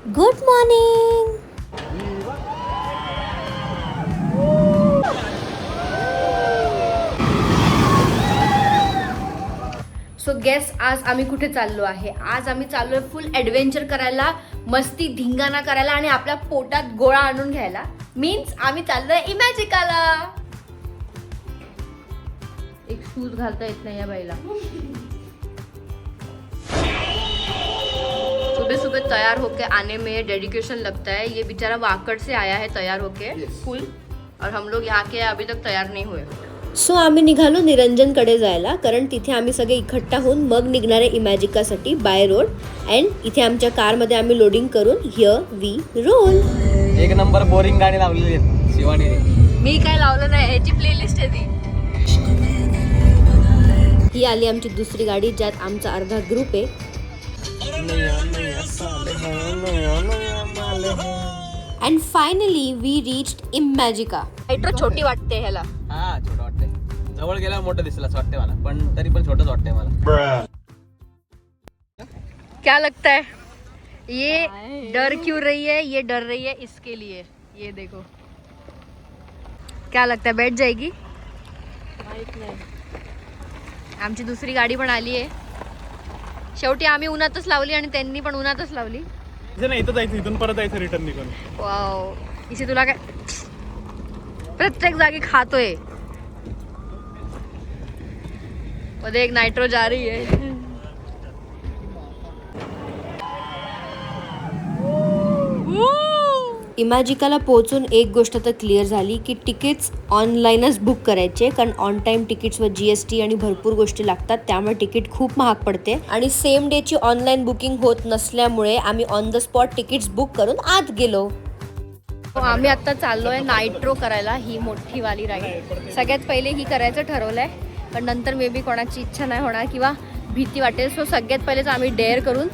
Good morning. So guess आज आम्ही कुठे चाललो आहे. आज आम्ही चाललोय फुल ॲडव्हेंचर करायला, मस्ती धिंगाणा करायला आणि आपल्या पोटात गोळा आणून घ्यायला. मीन्स आम्ही चाललोय इमॅजिकाला. एक शूज घालता येत नाही या बाईला. सुबह सुबह तैयार होके आने में डेडिकेशन लगता है. ये बेचारा वाकड़ से आया है तैयार होके फुल, और हम लोग यहाँ के अभी तक तैयार नहीं हुए. सो आम्ही निघालो निरंजनकडे जायला, कारण तिथे आम्ही सगळे इकट्ठा होऊन मग निघणार आहे इमॅजिकासाठी बाय रोड. अँड इथे आमच्या कारमध्ये आम्ही लोडिंग करून हिअर वी रोल. एक नंबर बोरिंग गाणी लावलेली आहेत शिवानीने. मी काय लावलं नाही, याची प्लेलिस्ट आहे ती. ही आली आमची दुसरी गाडी, ज्यात आमचा अर्धा ग्रुप आहे. And finally we reached Imagica. Nitro छोटी वाटते ह्याला. हा छोटं वाटतंय, जवळ गेल्यावर मोठं दिसलं असं वाटतंय मला, पण तरी पण छोटंच वाटतंय मला. क्या लगता है ये डर क्यों रही है? ये डर रही है इसके लिए. ये देखो क्या लगता है बैठ जाएगी? आमची दुसरी गाडी पण आली आहे. शेवटी आम्ही उन्हातच लावली आणि त्यांनी पण उन्हातच लावली. इथं जायचं, इथून परत जायचं रिटर्न निघून. वाव, इथे तुला काय प्रत्येक जागी खातोय. मध्ये एक नायट्रो जा रही है. इमॅजिकाला पोहोचून एक गोष्ट तर क्लिअर झाली की तिकीट्स ऑनलाईनच बुक करायचे, कारण ऑन टाइम तिकीट्सवर GST आणि भरपूर गोष्टी लागतात, त्यामुळे तिकीट खूप महाग पडते. आणि सेम डेची ऑनलाईन बुकिंग होत नसल्यामुळे आम्ही on the spot tickets book करून आत गेलो. आम्ही आता चाललोय नायट्रो करायला, ही मोठी वाली राईड. सगळ्यात पहिले ही करायचं ठरवलंय, पण नंतर मे बी कोणाची इच्छा नाही होणार किंवा भीती वाटेल. सो सगळ्यात पहिलेच आम्ही डेअर करून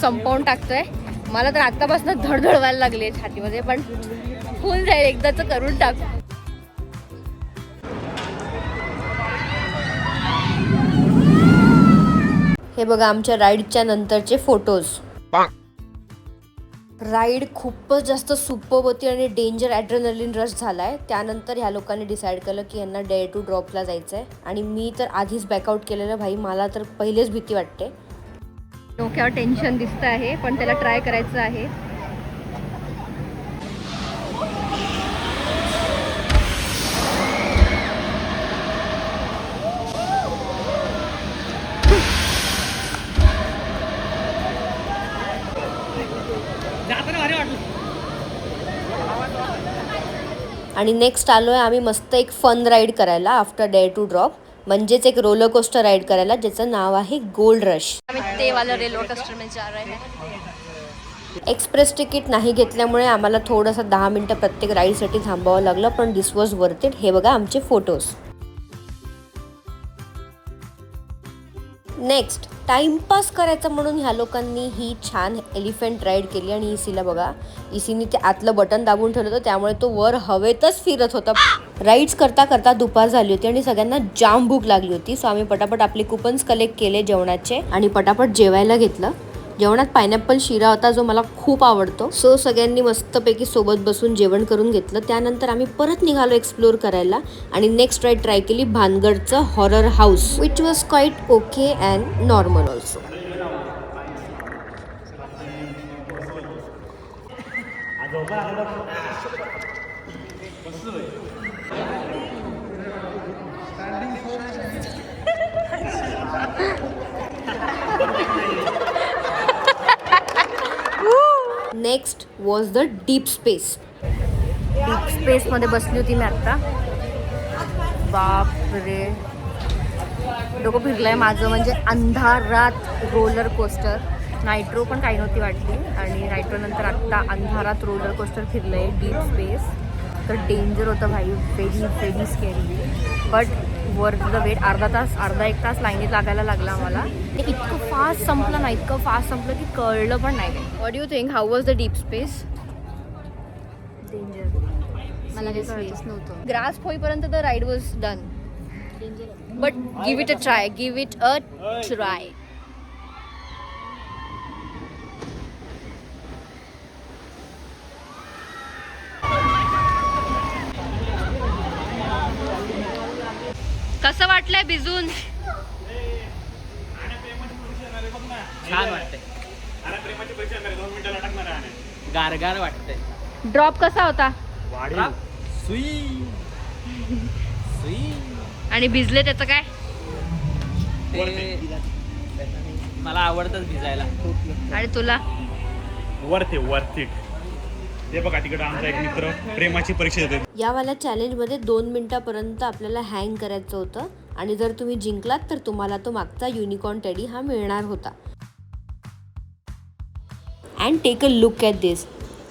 संपवून टाकतोय. मला तर आतापासून धडधड व्हायला लागले छातीमध्ये, पण फुल जाईल एकदाच करून टाक. हे बघा आमच्या राईडच्या नंतरचे फोटोज. राईड खूपच जास्त सुपर्ब होती आणि डेंजर ॲड्रेनलिन रश झालाय. त्यानंतर ह्या लोकांनी डिसाईड केलं की यांना डेअर टू ड्रॉपला जायचंय, आणि मी तर आधीच बॅकआउट केलेलं. भाई मला तर पहिलेच भीती वाटते. डोक्यावर टेन्शन दिसत आहे, पण त्याला ट्राय करायचं आहे. आणि नेक्स्ट आलोय आम्ही मस्त एक फन राईड करायला आफ्टर डेअर टू ड्रॉप, म्हणजेच एक रोलर कोस्टर राईड करायला, ज्याचं नाव आहे गोल्ड रश. आम्ही ते वाला रोलर कोस्टर में जा रहे हैं. एक्सप्रेस तिकीट नाही घेतल्यामुळे आम्हाला थोडंसं 10 मिनिटं प्रत्येक राईडसाठी थांबावं लागलं, पण दिस वॉज वर्थ इट. हे बघा आमचे फोटोज. नेक्स्ट टाइमपास करायचं म्हणून ह्या लोकांनी ही छान एलिफंट राईड केली. आणि इसीला बघा, इसीने ते आतलं बटन दाबून ठेवलं होतं, त्यामुळे तो वर हवेतच फिरत होता. राईड्स करता करता दुपार झाली होती आणि सगळ्यांना जाम भूक लागली होती. सो आम्ही पटापट आपले कुपन्स कलेक्ट केले जेवणाचे आणि पटापट जेवायला घेतलं. जेवणात पायनॅपल शिरा होता, जो मला खूप आवडतो. सो सगळ्यांनी मस्तपैकी सोबत बसून जेवण करून घेतलं. त्यानंतर आम्ही परत निघालो एक्सप्लोर करायला आणि नेक्स्ट राईड ट्राय केली भानगडचं horror house, which was quite okay and normal also. Next was the deep space. Deep स्पेसमध्ये बसली होती मी आत्ता. बाप रे, डोकं फिरलंय माझं. म्हणजे अंधारात रोलर कोस्टर. नायट्रो पण काही नव्हती वाटली, आणि नायट्रो नंतर आत्ता अंधारात रोलर कोस्टर फिरलंय डीप स्पेस. तर डेंजर होतं भाई, very very scary, but worth the wait. अर्धा एक तास लाईनीत लागायला लागला आम्हाला. ते इतकं फास्ट संपलं ना, इतकं फास्ट संपलं की कळलं पण नाही. What do you think, how was the deep space? Danger. मला काही कळतच नव्हतं. ग्रास्प होईपर्यंत the ride was done, but give it a try, give it a try. वाटलंय भिजून? छान वाटतंय. गारगार वाटतंय. ड्रॉप कसा होता? सुई सुई. आणि भिजले त्याचं काय? ते मला आवडतच भिजायला. आणि तुला? Worth it. ते बघा तिकडे आमचा एक मित्र प्रेमाची परीक्षा देतो. यावाल्या चॅलेंजमध्ये 2 मिनिटापर्यंत आपल्याला हँग करायचं होतं आणि जर तुम्ही जिंकलात तर तुम्हाला तो मागचा युनिकॉर्न टेडी हा मिळणार होता. And take a look at this.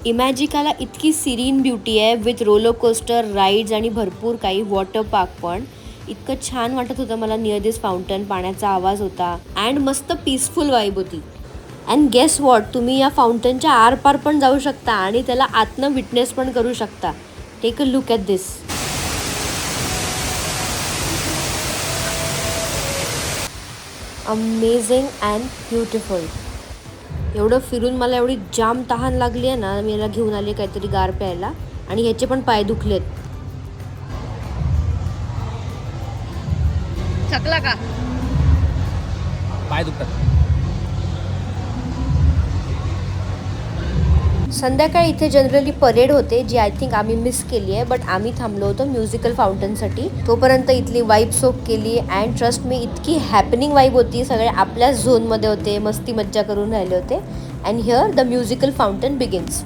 इमॅजिकाला इतकी सिरीन ब्युटी आहे विथ रोलर कोस्टर राईड्स आणि भरपूर काही वॉटर पार्क पण. इतकं छान वाटत होतं मला नियर दिस फाउंटन. पाण्याचा आवाज होता अँड मस्त पीसफुल वाईब होती. अँड गेस वॉट, तुम्ही या फाउंटनच्या आरपार पण जाऊ शकता आणि त्याला आतनं विटनेस पण करू शकता. Take a look at this. Amazing and beautiful. एवढं फिरून मला एवढी जाम तहान लागली आहे ना, मी याला घेऊन आले काहीतरी गार प्यायला आणि ह्याचे पण पाय दुखलेत. चकला का? पाय दुखतात. संध्याकाळी इथे जनरली परेड होते जी आय थिंक आम्ही मिस केली आहे, बट आम्ही थांबलो होतो म्युझिकल फाउंटनसाठी. तोपर्यंत इथली वाईब सोक केली अँड ट्रस्ट मी इतकी हॅपनिंग वाईब होती. सगळे आपल्याच झोनमध्ये होते, मस्ती मज्जा करून राहिले होते. And here the musical fountain begins.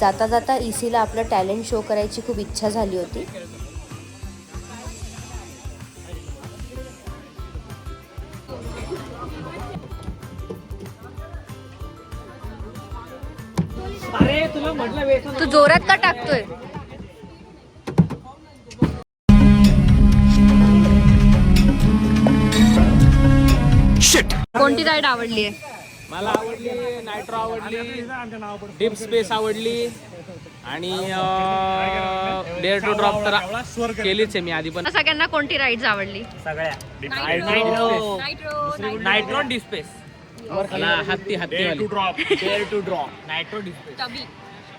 जाता जाता इसीला आपलं टॅलेंट शो करायची खूप इच्छा झाली होती. अरे तुला म्हटलं वेळ. तू जोरात का टाकतोय? कोणती राईड आवडली आहे? मला आवडली नायट्रो आवडली, डीप स्पेस आवडली आणि डेअर टू ड्रॉप तर केलीच आहे मी आधी पण. सगळ्यांना कोणती राईड्स आवडली? सगळ्या. Nitro Deep Space. हत्ती वाली. Dare to Drop Nitro Deep Space.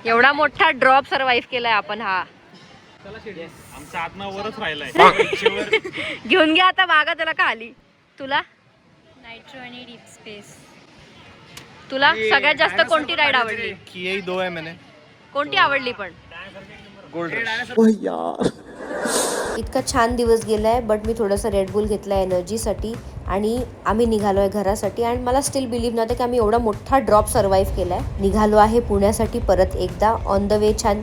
एवढा मोठा ड्रॉप सर्वाइव्ह केलाय आपण. हा आमचा आत्मा वरच राहिलाय. घेऊन घ्या आता मागा त्याला खाली. तुला? नायट्रो आणि डीप स्पेस. तुला सगळ्यात जास्त कोणती राईड आवडली? यही दो है मैंने. कोणती आवडली पण? Gold rush. इतका छान दिवस गेलाय, बट मी थोडंसं रेडबुल घेतलाय एनर्जीसाठी आणि आम्ही निघालो आहे घरासाठी. आणि मला स्टील बिलीव्ह नव्हतं की आम्ही एवढा मोठा ड्रॉप सर्वाइव्ह केलाय. निघालो आहे पुण्यासाठी परत एकदा. ऑन द वे छान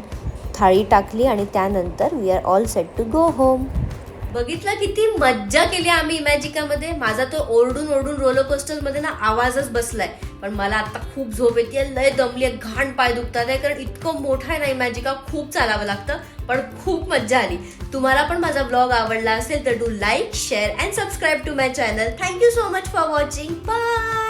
थाळी टाकली आणि त्यानंतर we are all set to go home. बघितलं किती मज्जा केली आम्ही इमॅजिकामध्ये. माझा तो ओरडून ओरडून रोलर कोस्टरमध्ये ना आवाजच बसलाय. पण मला आता खूप झोप येते, लय दमली आहे, घाण पाय दुखतात आहे, कारण इतकं मोठं आहे ना इमॅजिका. खूप चालावं लागतं, पण खूप मज्जा आली. तुम्हाला पण माझा ब्लॉग आवडला असेल तर do like, share and subscribe to my channel. Thank you so much for watching. Bye.